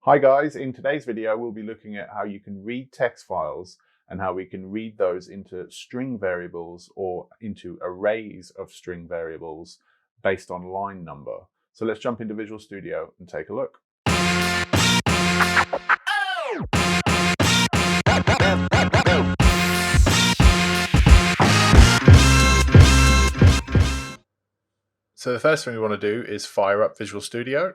Hi guys, in today's video we'll be looking at how you can read text files and how we can read those into string variables or into arrays of string variables based on line number. So let's jump into Visual Studio and take a look. So the first thing we want to do is fire up Visual Studio.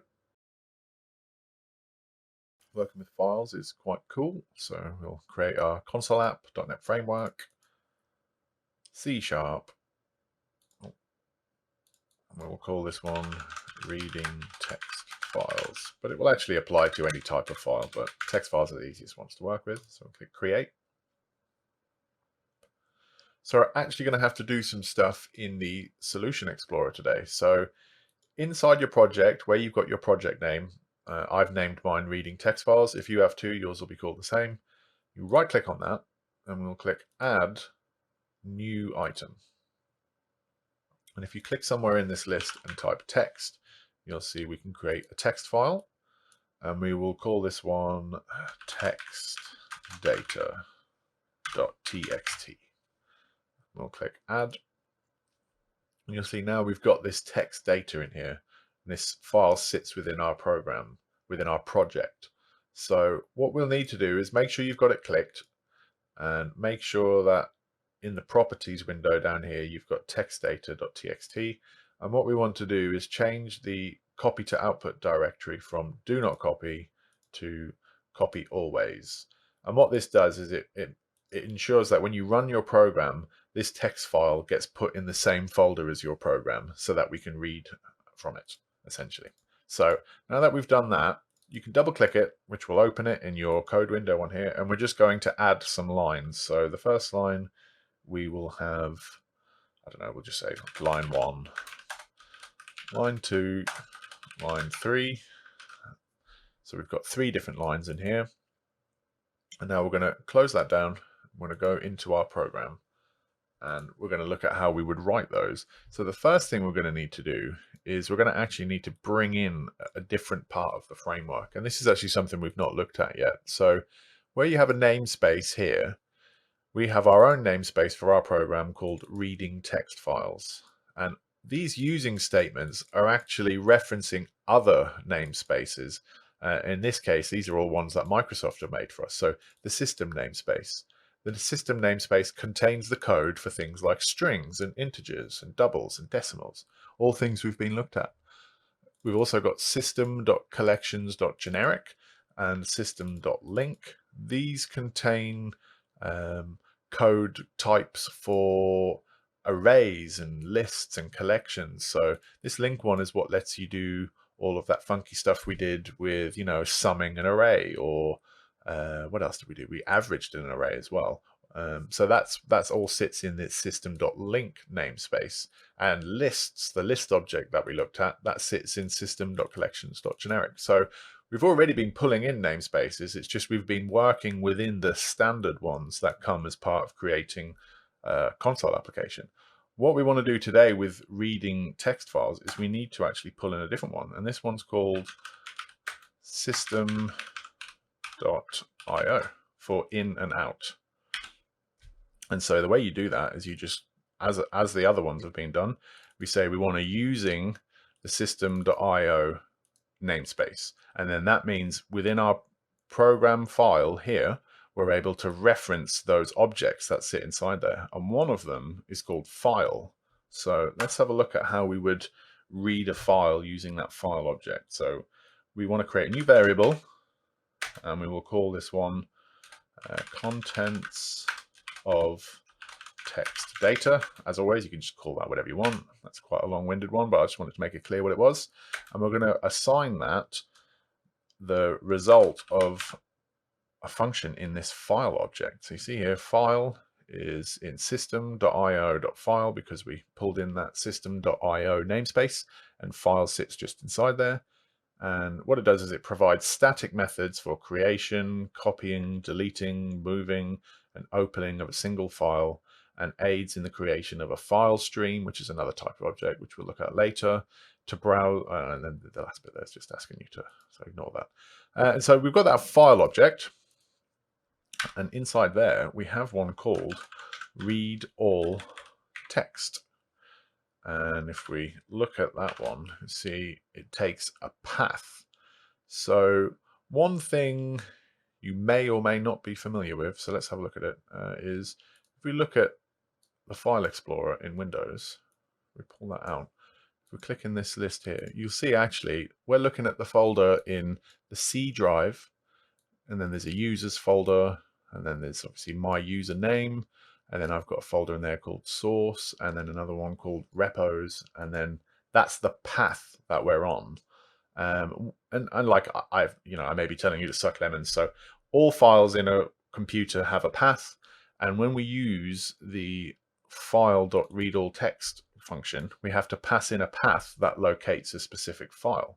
Working with files is quite cool, so we'll create our console app, .NET Framework, C#, and we'll call this one reading text files, but it will actually apply to any type of file, but text files are the easiest ones to work with. So we'll click create. So we're actually going to have to do some stuff in the Solution Explorer today. So inside your project, where you've got your project name, I've named mine reading text files. If you have two, yours will be called the same. You right click on that and we'll click add new item. And if you click somewhere in this list and type text, you'll see we can create a text file, and we will call this one text data.txt. We'll click add, and you'll see now we've got this text data in here. And this file sits within our program, within our project. So what we'll need to do is make sure you've got it clicked, and make sure that in the properties window down here, you've got text data.txt. And what we want to do is change the copy to output directory from do not copy to copy always. And what this does is it ensures that when you run your program, this text file gets put in the same folder as your program so that we can read from it, essentially. So now that we've done that, you can double click it, which will open it in your code window on here. And we're just going to add some lines. So the first line, we will have, I don't know, we'll just say line 1, line 2, line 3. So we've got 3 different lines in here. And now we're going to close that down. We're going to go into our program and we're going to look at how we would write those. So the first thing we're going to need to do is we're going to actually need to bring in a different part of the framework. And this is actually something we've not looked at yet. So where you have a namespace here, we have our own namespace for our program called reading text files. And these using statements are actually referencing other namespaces. In this case, these are all ones that Microsoft have made for us. So the system namespace. The system namespace contains the code for things like strings and integers and doubles and decimals, all things we've been looked at. We've also got system.collections.generic and system.link. These contain code types for arrays and lists and collections. So this link one is what lets you do all of that funky stuff we did with, you know, summing an array, or what else did we do? We averaged an array as well. So that's all sits in this system.link namespace. And lists, the list object that we looked at, that sits in system.collections.generic. So we've already been pulling in namespaces. It's just we've been working within the standard ones that come as part of creating a console application. What we want to do today with reading text files is we need to actually pull in a different one. And this one's called system.io for in and out. And so the way you do that is you just, as the other ones have been done, we say we want to using the system.io namespace. And then that means within our program file here, we're able to reference those objects that sit inside there. And one of them is called file. So let's have a look at how we would read a file using that file object. So we want to create a new variable, and we will call this one contents of text data. As always, you can just call that whatever you want. That's quite a long-winded one, but I just wanted to make it clear what it was. And we're going to assign that the result of a function in this file object. So you see here, file is in system.io.file because we pulled in that system.io namespace, and file sits just inside there. And what it does is it provides static methods for creation, copying, deleting, moving, and opening of a single file, and aids in the creation of a file stream, which is another type of object, which we'll look at later, to browse, and then the last bit there is just asking you to, so ignore that. And so we've got that file object, and inside there we have one called read all text. And if we look at that one, see it takes a path. So one thing you may or may not be familiar with, so let's have a look at it, is if we look at the File Explorer in Windows, we pull that out. If we click in this list here, you'll see actually we're looking at the folder in the C drive, and then there's a users folder, and then there's obviously my username, and then I've got a folder in there called source, and then another one called repos, and then that's the path that we're on. And like I may be telling you to suck lemons. So all files in a computer have a path, and when we use the file.readAllText function, we have to pass in a path that locates a specific file.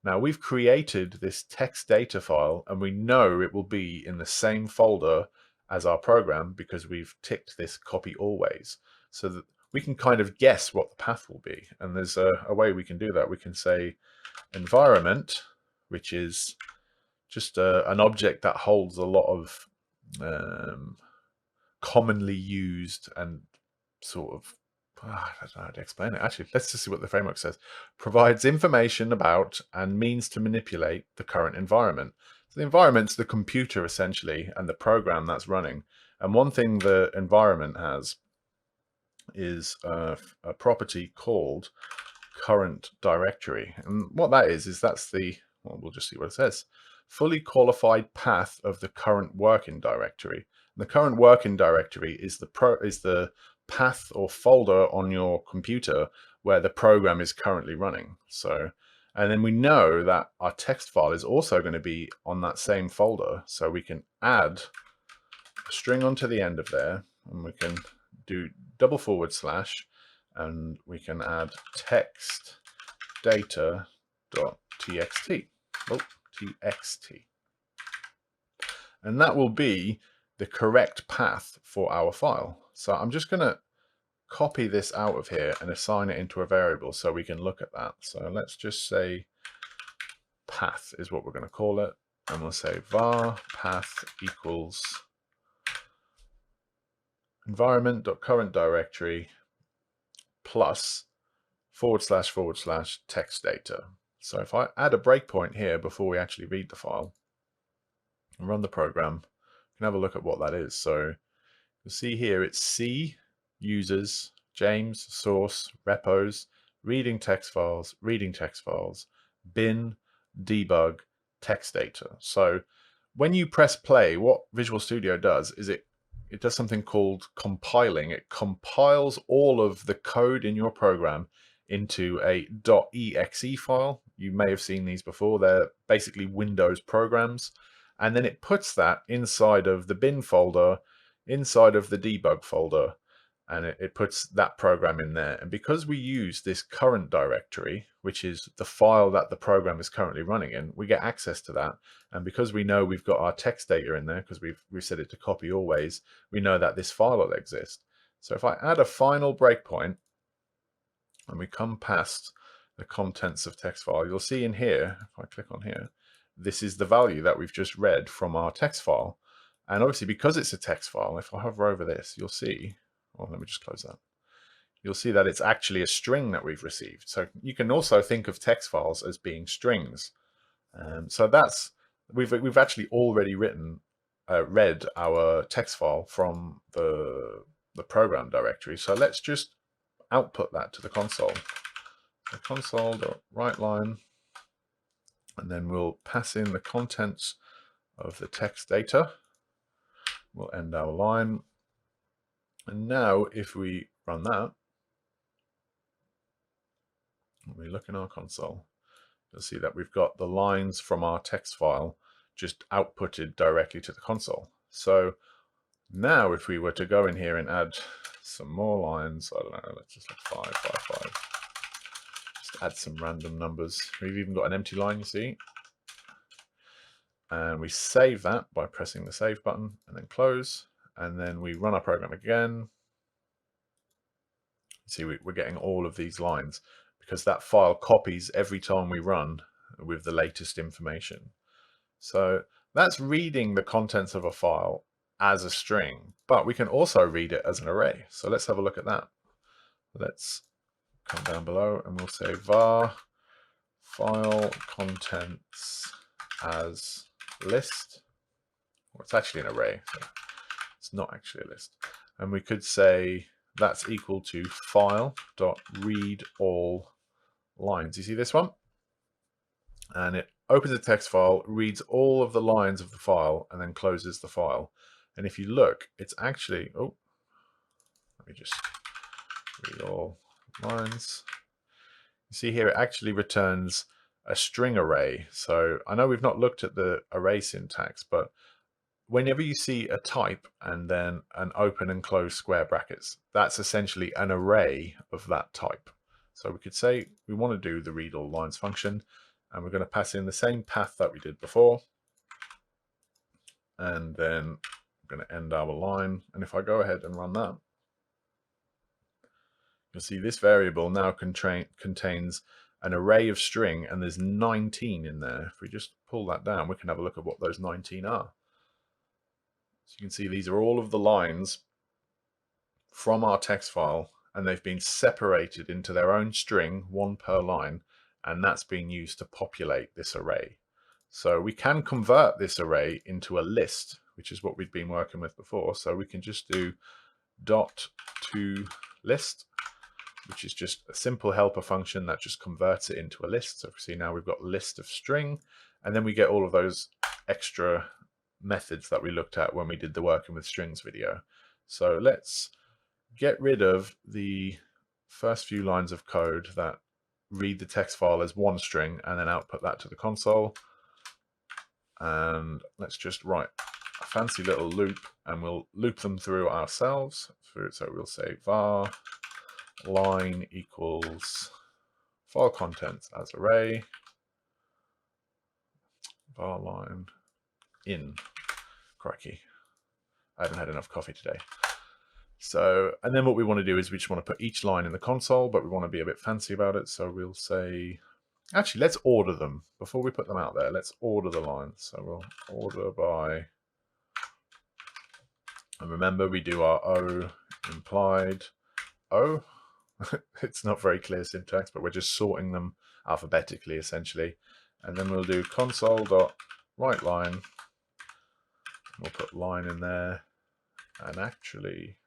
Now we've created this text data file, and we know it will be in the same folder as our program because we've ticked this copy always, so that we can kind of guess what the path will be. And there's a way we can do that. We can say environment, which is just an object that holds a lot of commonly used and sort of, I don't know how to explain it. Actually, let's just see what the framework says. Provides information about and means to manipulate the current environment. So the environment's the computer essentially, and the program that's running. And one thing the environment has is a property called current directory. And what that is that's the, well, we'll just see what it says. Fully qualified path of the current working directory. And the current working directory is the path or folder on your computer where the program is currently running. So, and then we know that our text file is also going to be on that same folder. So we can add a string onto the end of there, and we can do // and we can add text data.txt. txt. And that will be the correct path for our file. So I'm just going to copy this out of here and assign it into a variable so we can look at that. So let's just say path is what we're going to call it. And we'll say var path equals environment.current directory plus // text data. So if I add a breakpoint here before we actually read the file and run the program, we can have a look at what that is. So you'll see here it's C, users, James, source, repos, reading text files, bin, debug, text data. So when you press play, what Visual Studio does is it does something called compiling. It compiles all of the code in your program into a .exe file. You may have seen these before. They're basically Windows programs. And then it puts that inside of the bin folder, inside of the debug folder, and it puts that program in there. And because we use this current directory, which is the file that the program is currently running in, we get access to that. And because we know we've got our text data in there, because we've set it to copy always, we know that this file will exist. So if I add a final breakpoint and we come past the contents of text file, you'll see in here, if I click on here, this is the value that we've just read from our text file. And obviously because it's a text file, if I hover over this, you'll see, well, let me just close that. You'll see that it's actually a string that we've received. So you can also think of text files as being strings. So that's, we've actually already read our text file from the program directory. So let's just output that to the console. So console.writeLine, and then we'll pass in the contents of the text data. We'll end our line. And now if we run that, when we look in our console, you'll see that we've got the lines from our text file just outputted directly to the console. So now if we were to go in here and add some more lines, I don't know, let's just like 5, 5, 5. Just add some random numbers. We've even got an empty line, you see. And we save that by pressing the save button and then close. And then we run our program again. See, we're getting all of these lines. because that file copies every time we run with the latest information. So that's reading the contents of a file as a string, but we can also read it as an array. So let's have a look at that. Let's come down below and we'll say var file contents as list. Well, it's actually an array, so it's not actually a list. And we could say that's equal to file.read all lines. You see this one? And it opens a text file, reads all of the lines of the file, and then closes the file. And if you look, it's actually, oh, let me just read all lines. You see here, it actually returns a string array. So I know we've not looked at the array syntax, but whenever you see a type and then an open and close square brackets, that's essentially an array of that type. So we could say we want to do the read all lines function, and we're going to pass in the same path that we did before. And then I'm going to end our line. And if I go ahead and run that, you'll see this variable now contains an array of string, and there's 19 in there. If we just pull that down, we can have a look at what those 19 are. So you can see these are all of the lines from our text file, and they've been separated into their own string, one per line, and that's being used to populate this array. So we can convert this array into a list, which is what we've been working with before. So we can just do dot to list, which is just a simple helper function that just converts it into a list. So if we see now we've got list of string, and then we get all of those extra methods that we looked at when we did the working with strings video. So let's get rid of the first few lines of code that read the text file as one string and then output that to the console. And let's just write a fancy little loop, and we'll loop them through ourselves. So we'll say var line equals file contents as array, var line in. Crikey, I haven't had enough coffee today. So, and then what we want to do is we just want to put each line in the console, but we want to be a bit fancy about it. So we'll say, actually, let's order them before we put them out there. Let's order the lines. So we'll order by, and remember we do our O implied O. It's not very clear syntax, but we're just sorting them alphabetically essentially. And then we'll do console.writeLine. We'll put line in there, and actually,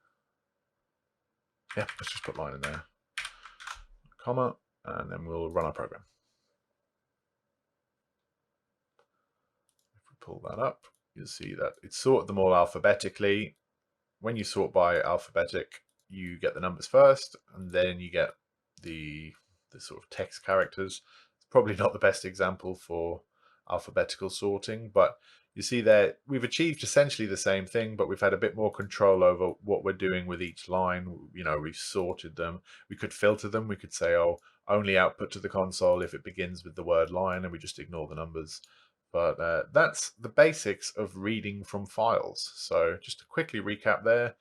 yeah, let's just put line in there, comma, and then we'll run our program. If we pull that up, you'll see that it's sorted them all alphabetically. When you sort by alphabetic, you get the numbers first, and then you get the sort of text characters. It's probably not the best example for alphabetical sorting, but you see that we've achieved essentially the same thing, but we've had a bit more control over what we're doing with each line. You know, we've sorted them. We could filter them. We could say, oh, only output to the console if it begins with the word line, and we just ignore the numbers. But that's the basics of reading from files. So just to quickly recap there,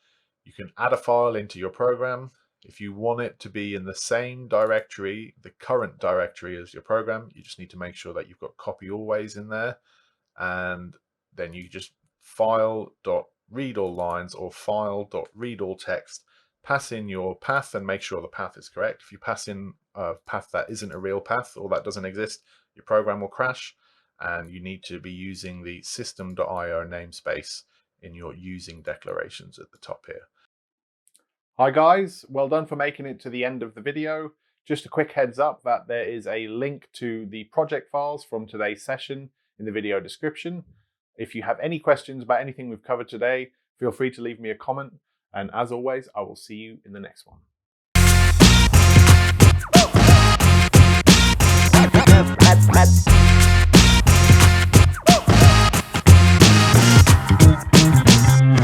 you can add a file into your program. If you want it to be in the same directory, the current directory as your program, you just need to make sure that you've got copy always in there. And then you just file.read all lines or file.read all text, pass in your path and make sure the path is correct. If you pass in a path that isn't a real path or that doesn't exist, your program will crash, and you need to be using the system.io namespace in your using declarations at the top here. Hi guys, well done for making it to the end of the video. Just a quick heads up that there is a link to the project files from today's session in the video description. If you have any questions about anything we've covered today, feel free to leave me a comment. And as always, I will see you in the next one.